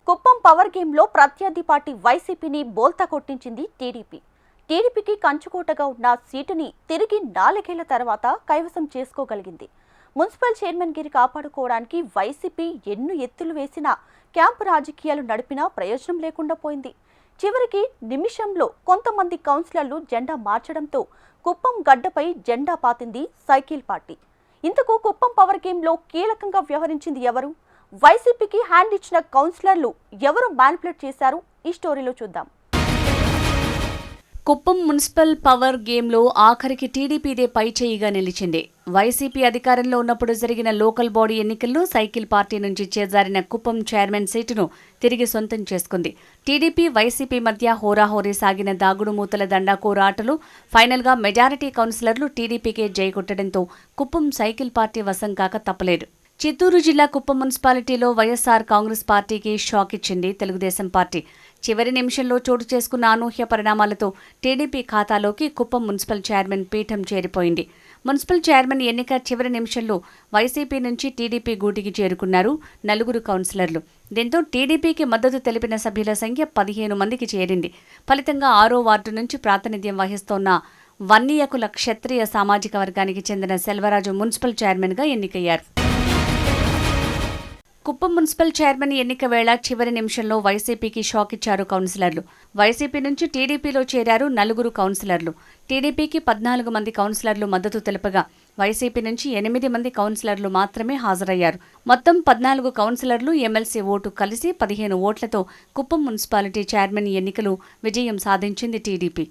Kuppam power గేమ్లో ప్రత్యర్థి party వైసీపీని బోల్తా కొట్టించింది టీడీపీ. టీడీపీకి కంచుకోటగా ఉన్న సీటుని తిరిగి 4 ఏళ్ల తర్వాత కైవసం చేసుకోగలిగింది. మున్సిపల్ చైర్మన్ గిరి కాపాడుకోవడానికి వైసీపీ ఎన్ను ఎత్తులు వేసినా, క్యాంపు రాజకీయాలు నడిపినా ప్రయోజనం లేకుండా పోయింది. చివరికి నిమిషంలో కొంతమంది కౌన్సిలర్లు జెండా మార్చడంతో కుప్పం గడ్డపై జెండా పాతింది సైకిల్ పార్టీ. ఇంతకు కుప్పం పవర్ గేమ్లో కీలకంగా వ్యవహరించింది ఎవరు? వైసీపీకి హ్యాండ్ ఇచ్చిన కౌన్సిలర్లు ఎవరు మ్యానిపులేట్ చేశారు? ఈ స్టోరీలో చూద్దాం. కుప్పం మున్సిపల్ పవర్ గేమ్లో ఆఖరికి టీడీపీదే పైచేయిగా నిలిచింది. వైసీపీ అధికారంలో ఉన్నప్పుడు జరిగిన లోకల్ బాడీ ఎన్నికల్లో సైకిల్ పార్టీ నుంచి చేజారిన కుప్పం చైర్మన్ సీటును తిరిగి సొంతం చేసుకుంది. టీడీపీ వైసీపీ మధ్య హోరాహోరీ సాగిన దాగుడుమూతల దండాకోర ఆటలు ఫైనల్గా మెజారిటీ కౌన్సిలర్లు టీడీపీకే జైకొట్టడంతో కుప్పం సైకిల్ పార్టీ వశం కాక తప్పలేదు. చిత్తూరు జిల్లా కుప్పం మున్సిపాలిటీలో వైఎస్ఆర్ కాంగ్రెస్ పార్టీకి షాక్ ఇచ్చింది తెలుగుదేశం పార్టీ. చివరి నిమిషంలో చోటు చేసుకున్న అనూహ్య పరిణామాలతో టీడీపీ ఖాతాలోకి కుప్పం మున్సిపల్ చైర్మన్ పీఠం చేరిపోయింది. మున్సిపల్ చైర్మన్ ఎన్నిక చివరి నిమిషంలో వైసీపీ నుంచి టీడీపీ గూటికి చేరుకున్నారు 4 కౌన్సిలర్లు. దీంతో టీడీపీకి మద్దతు తెలిపిన సభ్యుల సంఖ్య 15 మందికి చేరింది. ఫలితంగా 6వ వార్డు నుంచి ప్రాతినిధ్యం వహిస్తోన్న వన్నియకుల క్షత్రియ సామాజిక వర్గానికి చెందిన సెల్వరాజు మున్సిపల్ చైర్మన్గా ఎన్నికయ్యారు. కుప్పం మున్సిపల్ చైర్మన్ ఎన్నిక వేళ చివరి నిమిషంలో వైసీపీకి షాక్ ఇచ్చారు కౌన్సిలర్లు. వైసీపీ నుంచి టీడీపీలో చేరారు 4 కౌన్సిలర్లు. టీడీపీకి 14 మంది కౌన్సిలర్లు మద్దతు తెలుపగా వైసీపీ నుంచి 8 మంది కౌన్సిలర్లు మాత్రమే హాజరయ్యారు. మొత్తం 14 కౌన్సిలర్లు ఎమ్మెల్సీ ఓటు కలిసి 15 ఓట్లతో కుప్పం మున్సిపాలిటీ చైర్మన్ ఎన్నికలు విజయం సాధించింది టీడీపీ.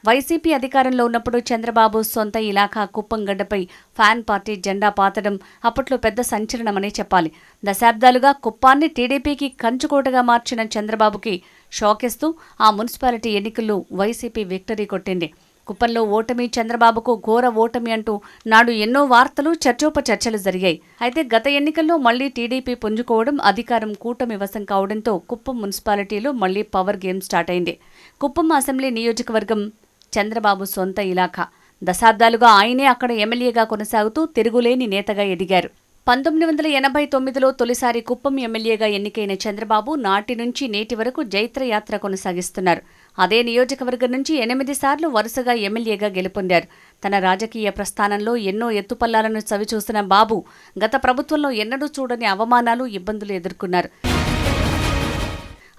వైసీపీ అధికారంలో ఉన్నప్పుడు చంద్రబాబు సొంత ఇలాఖా కుప్పం గడ్డపై ఫ్యాన్ పార్టీ జెండా పాతడం అప్పట్లో పెద్ద సంచలనమనే చెప్పాలి. దశాబ్దాలుగా కుప్పాన్ని టీడీపీకి కంచుకోటగా మార్చిన చంద్రబాబుకి షాకిస్తూ ఆ మున్సిపాలిటీ ఎన్నికల్లో వైసీపీ విక్టరీ కొట్టింది. కుప్పంలో ఓటమి చంద్రబాబుకు ఘోర ఓటమి అంటూ నాడు ఎన్నో వార్తలు చర్చోపచర్చలు జరిగాయి. అయితే గత ఎన్నికల్లో మళ్లీ టీడీపీ పుంజుకోవడం, అధికారం కూటమి వశం కావడంతో కుప్పం మున్సిపాలిటీలో మళ్లీ పవర్ గేమ్ స్టార్ట్ అయింది. కుప్పం అసెంబ్లీ నియోజకవర్గం చంద్రబాబు సొంత ఇలాఖా. దశాబ్దాలుగా ఆయనే అక్కడ ఎమ్మెల్యేగా కొనసాగుతూ తిరుగులేని నేతగా ఎదిగారు. 1989లో తొలిసారి కుప్పం ఎమ్మెల్యేగా ఎన్నికైన చంద్రబాబు నాటి నుంచి నేటి వరకు జైత్రయాత్ర కొనసాగిస్తున్నారు. అదే నియోజకవర్గం నుంచి 8 సార్లు వరుసగా ఎమ్మెల్యేగా గెలుపొందారు. తన రాజకీయ ప్రస్థానంలో ఎన్నో ఎత్తుపల్లాలను చవిచూసిన బాబు గత ప్రభుత్వంలో ఎన్నడూ చూడని అవమానాలు, ఇబ్బందులు ఎదుర్కొన్నారు.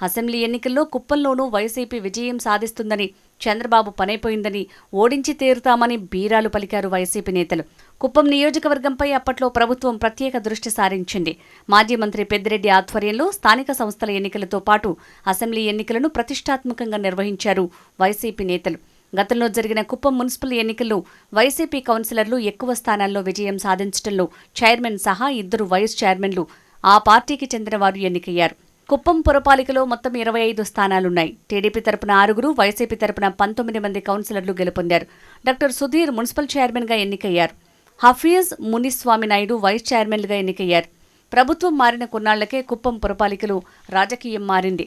అసెంబ్లీ ఎన్నికల్లో కుప్పంలోనూ వైసీపీ విజయం సాధిస్తుందని, చంద్రబాబు పనైపోయిందని, ఓడించి తీరుతామని బీరాలు పలికారు వైసీపీ నేతలు. కుప్పం నియోజకవర్గంపై అప్పట్లో ప్రభుత్వం ప్రత్యేక దృష్టి సారించింది. మాజీ మంత్రి పెద్దిరెడ్డి ఆధ్వర్యంలో స్థానిక సంస్థల ఎన్నికలతో పాటు అసెంబ్లీ ఎన్నికలను ప్రతిష్టాత్మకంగా నిర్వహించారు వైసీపీ నేతలు. గతంలో జరిగిన కుప్పం మున్సిపల్ ఎన్నికల్లో వైసీపీ కౌన్సిలర్లు ఎక్కువ స్థానాల్లో విజయం సాధించడంలో చైర్మన్ సహా 2 వైస్ చైర్మన్లు ఆ పార్టీకి చెందిన వారు ఎన్నికయ్యారు. కుప్పం పురపాలికలో మొత్తం 25 స్థానాలున్నాయి. టీడీపీ తరపున 6, వైసీపీ తరపున 19 మంది కౌన్సిలర్లు గెలుపొందారు. డాక్టర్ సుధీర్ మున్సిపల్ చైర్మన్గా ఎన్నికయ్యారు. హఫీజ్, మునిస్వామి నాయుడు వైస్ చైర్మన్లుగా ఎన్నికయ్యారు. ప్రభుత్వం మారిన కొన్నాళ్లకే కుప్పం పురపాలికలో రాజకీయం మారింది.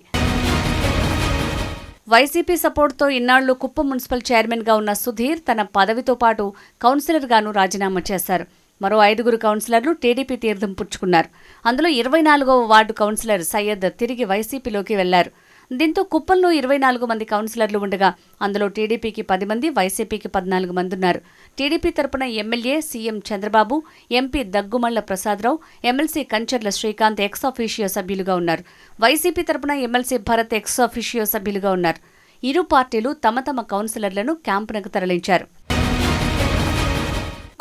వైసీపీ సపోర్టుతో ఇన్నాళ్లు కుప్పం మున్సిపల్ చైర్మన్గా ఉన్న సుధీర్ తన పదవితో పాటు కౌన్సిలర్గానూ రాజీనామా చేశారు. మరో 5 కౌన్సిలర్లు టీడీపీ తీర్థం పుచ్చుకున్నారు. అందులో 24వ వార్డు కౌన్సిలర్ సయ్యద్ తిరిగి వైసీపీలోకి వెళ్లారు. దీంతో కుప్పంలో 24 మంది కౌన్సిలర్లు ఉండగా అందులో టీడీపీకి 10 మంది, వైసీపీకి 14 మంది ఉన్నారు. టీడీపీ తరపున MLA CM Chandrababu, MP Daggumalla Prasadarao, MLC Kancharla Srikanth ex officio సభ్యులుగా ఉన్నారు. వైసీపీ తరపున ఎమ్మెల్సీ భరత్ ఎక్స్ అఫీషియో సభ్యులుగా ఉన్నారు. ఇరు పార్టీలు తమ తమ కౌన్సిలర్లను క్యాంపునకు తరలించారు.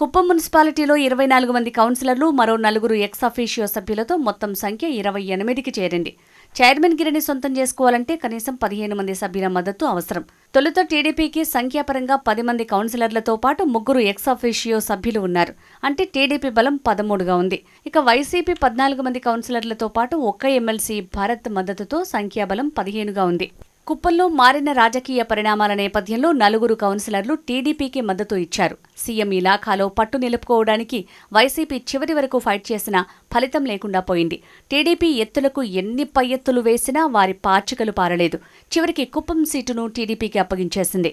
కుప్పం మున్సిపాలిటీలో 24 మంది కౌన్సిలర్లు, మరో 4 ఎక్స్ అఫీషియో సభ్యులతో మొత్తం సంఖ్య 28కి చేరింది. చైర్మన్ గిరిని సొంతం చేసుకోవాలంటే కనీసం 15 మంది సభ్యుల మద్దతు అవసరం. తొలుత టీడీపీకి సంఖ్యాపరంగా 10 మంది కౌన్సిలర్లతో పాటు 3 ఎక్స్ అఫీషియో సభ్యులు ఉన్నారు. అంటే టీడీపీ బలం 13గా ఉంది. ఇక వైసీపీ 14 మంది కౌన్సిలర్లతో పాటు ఒక్క ఎమ్మెల్సీ భరత్ మద్దతుతో సంఖ్యాబలం 15గా ఉంది. కుప్పంలో మారిన రాజకీయ పరిణామాల నేపథ్యంలో నలుగురు కౌన్సిలర్లు టీడీపీకి మద్దతు ఇచ్చారు. సీఎం ఇలాఖాలో పట్టు నిలుపుకోవడానికి వైసీపీ చివరి వరకు ఫైట్ చేసినా ఫలితం లేకుండా పోయింది. టీడీపీ ఎత్తులకు ఎన్ని పై ఎత్తులు వేసినా వారి పాచికలు పారలేదు. చివరికి కుప్పం సీటును టీడీపీకి అప్పగించేసింది.